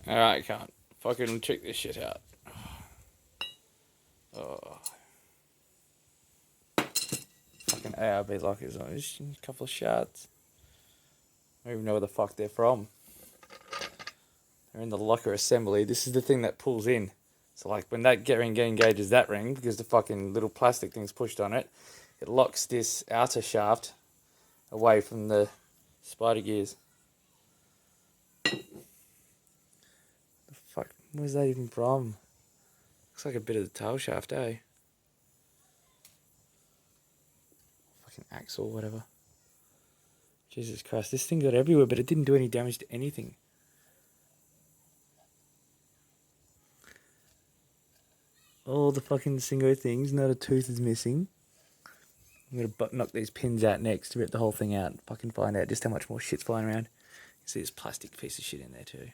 Alright, can't. Fucking check this shit out. Oh. Fucking ARB lockers on. Just a couple of shards. I don't even know where the fuck they're from. They're in the locker assembly. This is the thing that pulls in. So like when that ring engages that ring, because the fucking little plastic thing's pushed on it, it locks this outer shaft away from the spider gears. The fuck? Where's that even from? Looks like a bit of the tail shaft, eh? Fucking axle, whatever. Jesus Christ, this thing got everywhere, but it didn't do any damage to anything. All the fucking single things, not a tooth is missing. I'm gonna knock these pins out next to rip the whole thing out and fucking find out just how much more shit's flying around. You see this plastic piece of shit in there too.